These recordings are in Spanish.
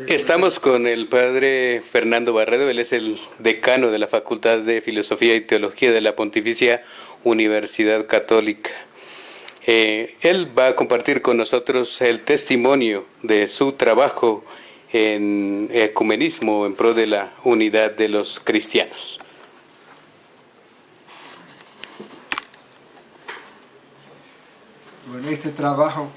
Estamos con el padre Fernando Barredo, él es el decano de la Facultad de Filosofía y Teología de la Pontificia Universidad Católica. Él va a compartir con nosotros el testimonio de su trabajo en ecumenismo en pro de la unidad de los cristianos. Bueno, en este trabajo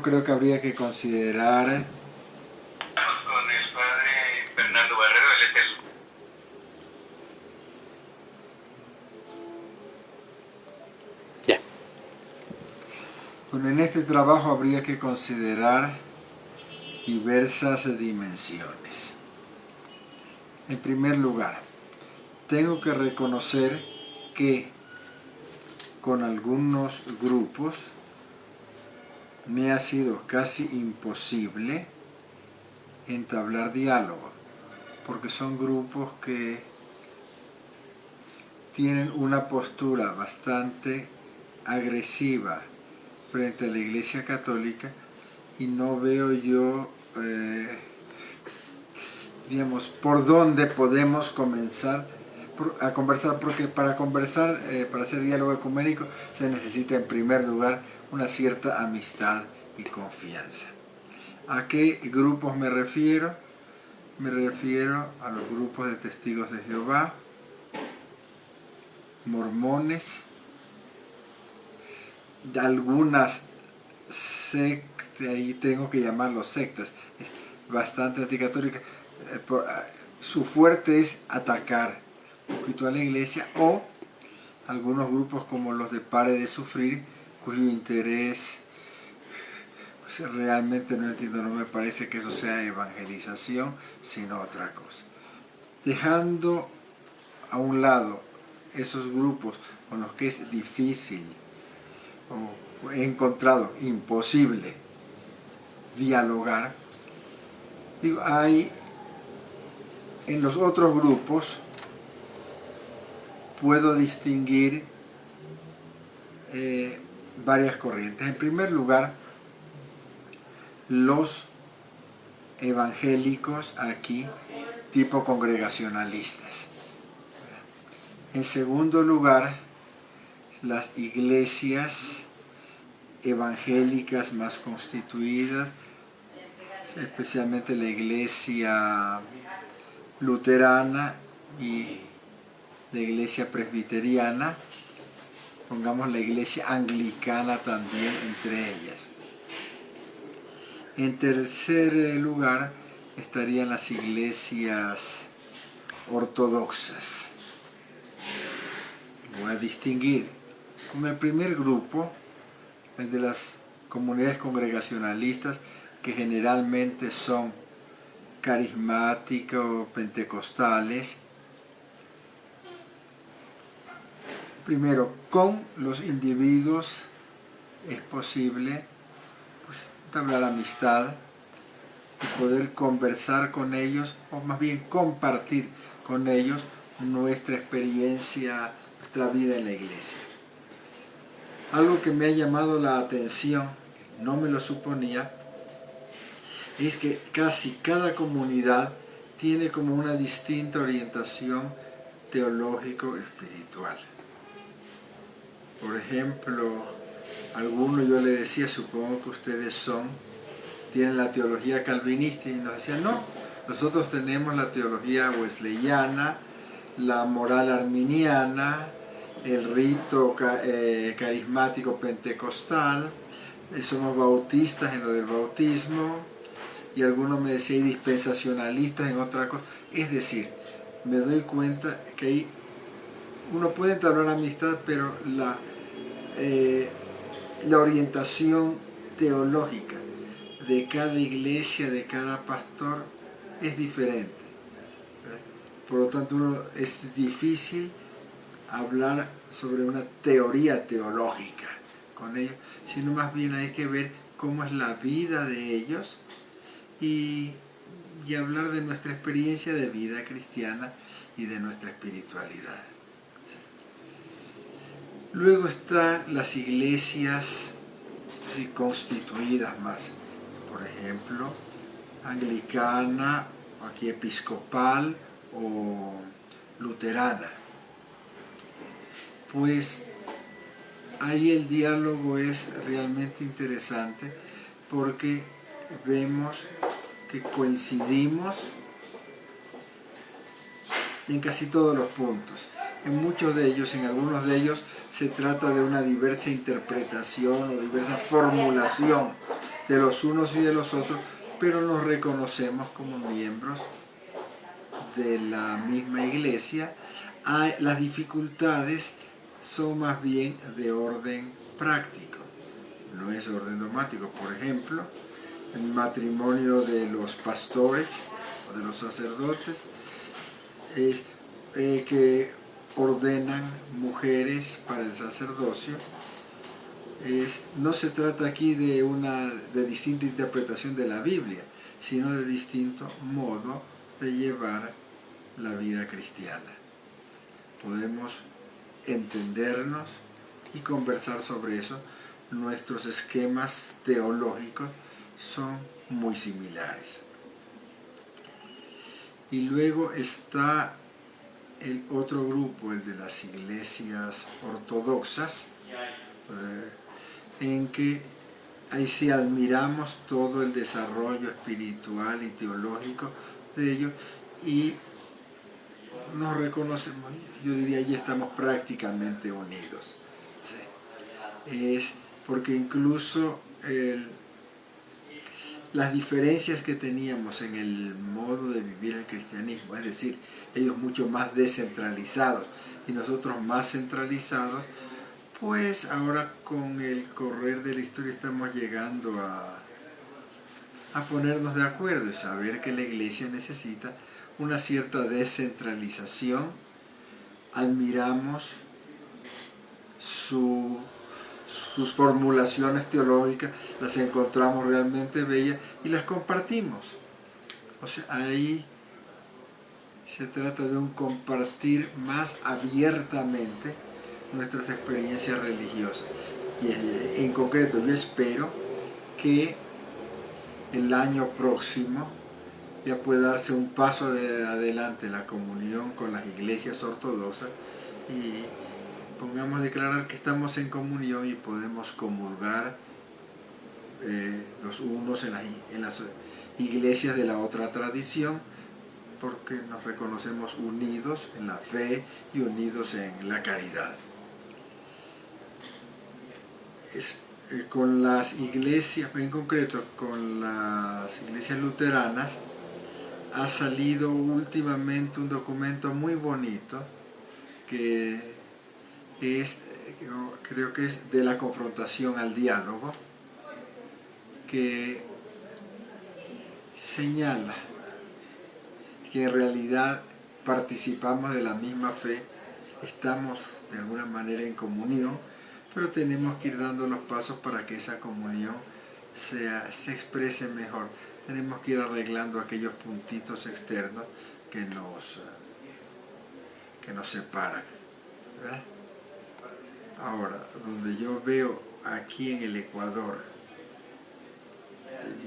creo que habría que considerar... Con el padre Fernando Barredo, él es el... Ya. Bueno, en este trabajo habría que considerar diversas dimensiones. En primer lugar, tengo que reconocer que con algunos grupos me ha sido casi imposible entablar diálogo, porque son grupos que tienen una postura bastante agresiva frente a la Iglesia Católica y no veo yo, digamos, por dónde podemos comenzar a conversar, porque para conversar, para hacer diálogo ecuménico, se necesita en primer lugar una cierta amistad y confianza. ¿A qué grupos me refiero? Me refiero a los grupos de testigos de Jehová, mormones, de algunas sectas, ahí tengo que llamarlos sectas, bastante anticatólicas. Su fuerte es atacar un poquito a la iglesia, o algunos grupos como los de Pare de Sufrir, cuyo interés pues, realmente no entiendo, no me parece que eso sea evangelización, sino otra cosa. Dejando a un lado esos grupos con los que es difícil o he encontrado imposible dialogar, digo, hay en los otros grupos puedo distinguir varias corrientes. En primer lugar, los evangélicos aquí, tipo congregacionalistas. En segundo lugar, las iglesias evangélicas más constituidas, especialmente la iglesia luterana y la iglesia presbiteriana, pongamos la iglesia anglicana también entre ellas. En tercer lugar estarían las iglesias ortodoxas. Voy a distinguir con el primer grupo, el de las comunidades congregacionalistas, que generalmente son carismáticas o pentecostales. Primero, con los individuos es posible pues, entablar amistad y poder conversar con ellos, o más bien compartir con ellos nuestra experiencia, nuestra vida en la iglesia. Algo que me ha llamado la atención, no me lo suponía, es que casi cada comunidad tiene como una distinta orientación teológico-espiritual. Por ejemplo, alguno yo le decía, supongo que ustedes tienen la teología calvinista, y nos decían, no, nosotros tenemos la teología wesleyana, la moral arminiana, el rito carismático pentecostal, somos bautistas en lo del bautismo, y algunos me decían dispensacionalistas en otra cosa. Es decir, me doy cuenta que ahí uno puede entablar amistad, pero la orientación teológica de cada iglesia, de cada pastor, es diferente. Por lo tanto, es difícil hablar sobre una teoría teológica con ellos, sino más bien hay que ver cómo es la vida de ellos y hablar de nuestra experiencia de vida cristiana y de nuestra espiritualidad. Luego están las iglesias constituidas más, por ejemplo, anglicana, aquí episcopal o luterana. Pues ahí el diálogo es realmente interesante porque vemos que coincidimos en casi todos los puntos. En muchos de ellos, en algunos de ellos, se trata de una diversa interpretación o diversa formulación de los unos y de los otros, pero nos reconocemos como miembros de la misma iglesia. Las dificultades son más bien de orden práctico, no es orden dogmático. Por ejemplo, el matrimonio de los pastores o de los sacerdotes que ordenan mujeres para el sacerdocio. No se trata aquí de distinta interpretación de la Biblia, sino de distinto modo de llevar la vida cristiana. Podemos entendernos y conversar sobre eso. Nuestros esquemas teológicos son muy similares. Y luego está el otro grupo, el de las iglesias ortodoxas, en que ahí sí admiramos todo el desarrollo espiritual y teológico de ellos y nos reconocemos, yo diría, ya estamos prácticamente unidos. Sí. Es porque incluso las diferencias que teníamos en el modo de vivir el cristianismo, es decir, ellos mucho más descentralizados y nosotros más centralizados, pues ahora con el correr de la historia estamos llegando a ponernos de acuerdo y saber que la iglesia necesita una cierta descentralización. Admiramos sus formulaciones teológicas, las encontramos realmente bellas y las compartimos. O sea, ahí se trata de un compartir más abiertamente nuestras experiencias religiosas. Y en concreto yo espero que el año próximo ya pueda darse un paso adelante en la comunión con las iglesias ortodoxas y pongamos a declarar que estamos en comunión y podemos comulgar los unos en las iglesias de la otra tradición, porque nos reconocemos unidos en la fe y unidos en la caridad. Con las iglesias, en concreto con las iglesias luteranas, ha salido últimamente un documento muy bonito que creo que es de la confrontación al diálogo, que señala que en realidad participamos de la misma fe, estamos de alguna manera en comunión, pero tenemos que ir dando los pasos para que esa comunión se exprese mejor. Tenemos que ir arreglando aquellos puntitos externos que nos separan, ¿verdad? Ahora, donde yo veo aquí en el Ecuador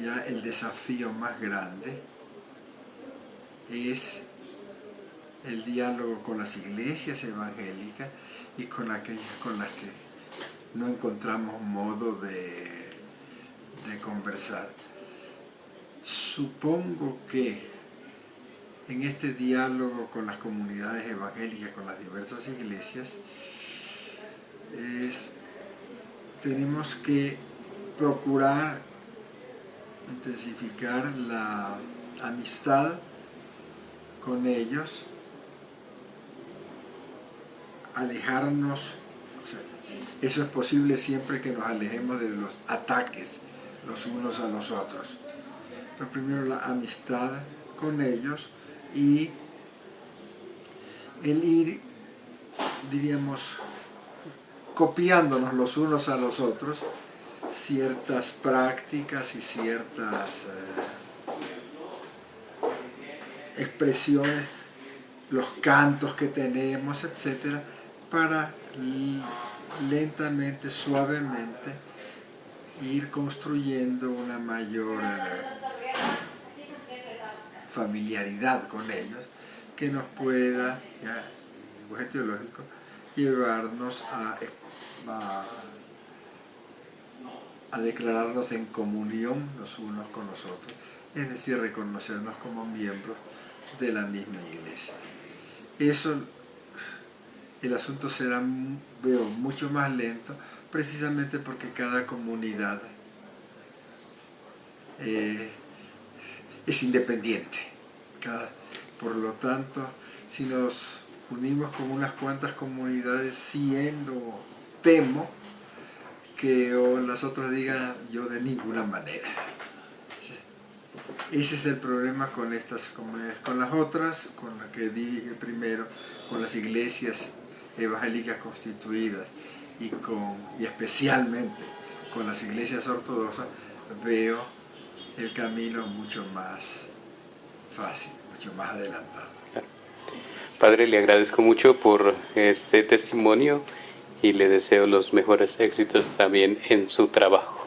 ya el desafío más grande es el diálogo con las iglesias evangélicas y con aquellas con las que no encontramos modo de conversar. Supongo que en este diálogo con las comunidades evangélicas, con las diversas iglesias, tenemos que procurar intensificar la amistad con ellos, alejarnos, o sea, eso es posible siempre que nos alejemos de los ataques los unos a los otros. Pero primero la amistad con ellos y el ir, diríamos, copiándonos los unos a los otros ciertas prácticas y ciertas expresiones, los cantos que tenemos, etcétera, para lentamente, suavemente ir construyendo una mayor familiaridad con ellos que nos pueda, ya, en lenguaje teológico, llevarnos a declararnos en comunión los unos con los otros, es decir, reconocernos como miembros de la misma iglesia. Eso, el asunto será, veo, mucho más lento, precisamente porque cada comunidad es independiente. Por lo tanto, si nos unimos con unas cuantas comunidades, temo que las otras digan yo de ninguna manera. Ese es el problema con estas comunidades. Con las otras, con la que dije primero, con las iglesias evangélicas constituidas y especialmente con las iglesias ortodoxas, veo el camino mucho más fácil, mucho más adelantado. Padre, le agradezco mucho por este testimonio y le deseo los mejores éxitos también en su trabajo.